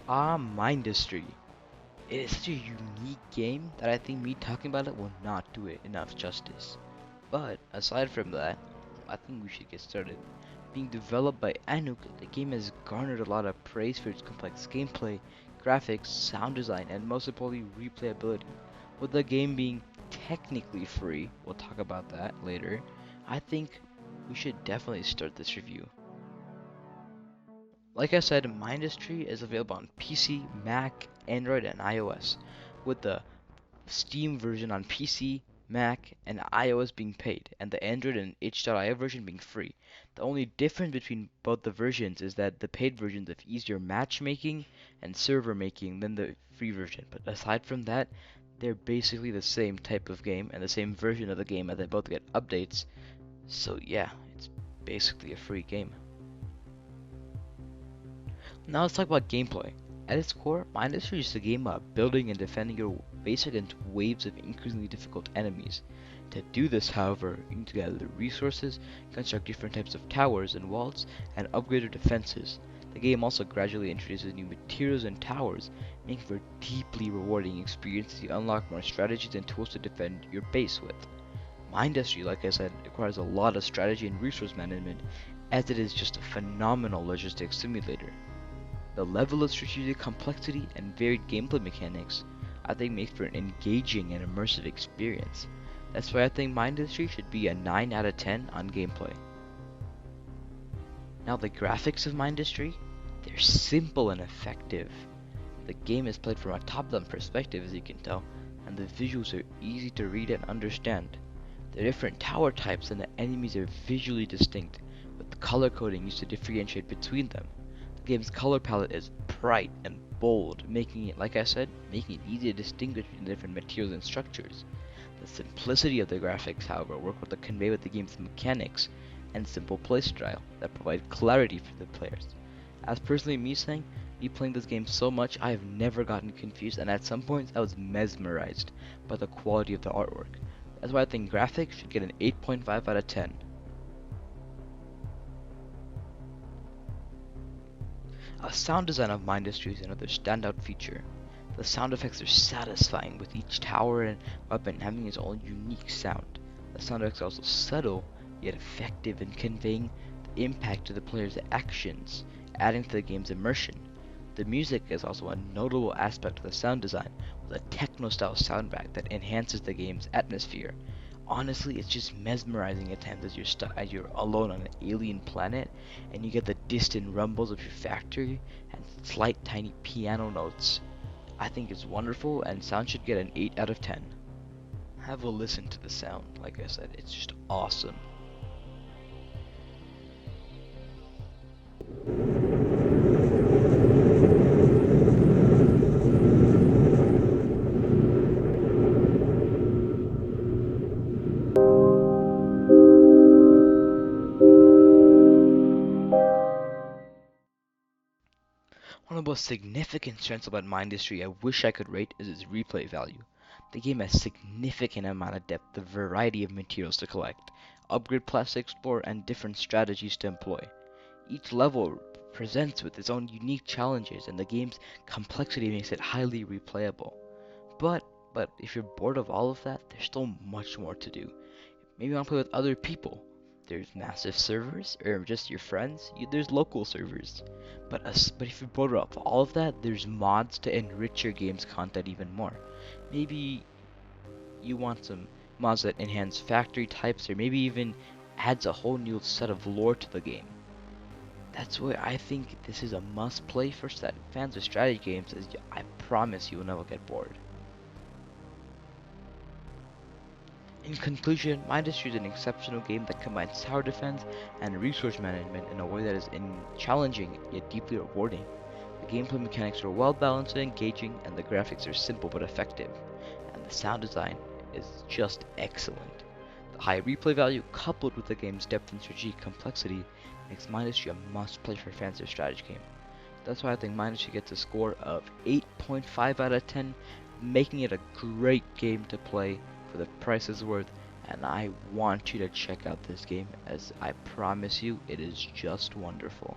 Mindustry. It is such a unique game that I think me talking about it will not do it enough justice. But aside from that, I think we should get started. Being developed by Anuk, the game has garnered a lot of praise for its complex gameplay, graphics, sound design, and most importantly, replayability. With the game being technically free, we'll talk about that later, I think we should definitely start this review. Like I said, Mindustry is available on PC, Mac, Android, and iOS, with the Steam version on PC, Mac, and iOS being paid, and the Android and H.io version being free. The only difference between both the versions is that the paid versions have easier matchmaking and server making than the free version, but aside from that, they're basically the same type of game and the same version of the game, and they both get updates. So yeah, it's basically a free game. Now let's talk about gameplay. At its core, Mindustry is a game about building and defending your base against waves of increasingly difficult enemies. To do this, however, you need to gather resources, construct different types of towers and walls, and upgrade your defenses. The game also gradually introduces new materials and towers, making for a deeply rewarding experience as you unlock more strategies and tools to defend your base with. Mindustry, like I said, requires a lot of strategy and resource management, as it is just a phenomenal logistics simulator. The level of strategic complexity and varied gameplay mechanics I think makes for an engaging and immersive experience. That's why I think Mindustry should be a 9 out of 10 on gameplay. Now the graphics of Mindustry, they're simple and effective. The game is played from a top-down perspective, as you can tell, and the visuals are easy to read and understand. The different tower types and the enemies are visually distinct, with the color coding used to differentiate between them. The game's color palette is bright and bold, making it, like I said, making it easy to distinguish between different materials and structures. The simplicity of the graphics, however, work with to convey with the game's mechanics and simple playstyle that provide clarity for the players. As personally me saying, me playing this game so much, I have never gotten confused, and at some points I was mesmerized by the quality of the artwork. That's why I think graphics should get an 8.5 out of 10. A sound design of Mindustry is another standout feature. The sound effects are satisfying, with each tower and weapon having its own unique sound. The sound effects are also subtle, yet effective in conveying the impact of the player's actions, adding to the game's immersion. The music is also a notable aspect of the sound design, with a techno-style soundtrack that enhances the game's atmosphere. Honestly, it's just mesmerizing at times as you're alone on an alien planet and you get the distant rumbles of your factory and slight tiny piano notes. I think it's wonderful, and sound should get an 8 out of 10. Have a listen to the sound. Like I said, it's just awesome. One of the most significant strengths about Mindustry I wish I could rate is its replay value. The game has significant amount of depth, a variety of materials to collect, upgrade plots to explore, and different strategies to employ. Each level presents with its own unique challenges, and the game's complexity makes it highly replayable. But but if you're bored of all of that, there's still much more to do. Maybe you want to play with other people. There's massive servers, or just your friends. There's local servers. But if you're bored of all of that, there's mods to enrich your game's content even more. Maybe you want some mods that enhance factory types, or maybe even adds a whole new set of lore to the game. That's why I think this is a must-play for fans of strategy games, as I promise you will never get bored. In conclusion, Mindustry is an exceptional game that combines tower defense and resource management in a way that is challenging yet deeply rewarding. The gameplay mechanics are well balanced and engaging, and the graphics are simple but effective, and the sound design is just excellent. The high replay value, coupled with the game's depth and strategic complexity, makes Mindustry a must-play for fans of strategy game. That's why I think Mindustry gets a score of 8.5 out of 10, making it a great game to play for the price it's worth, and I want you to check out this game, as I promise you it is just wonderful.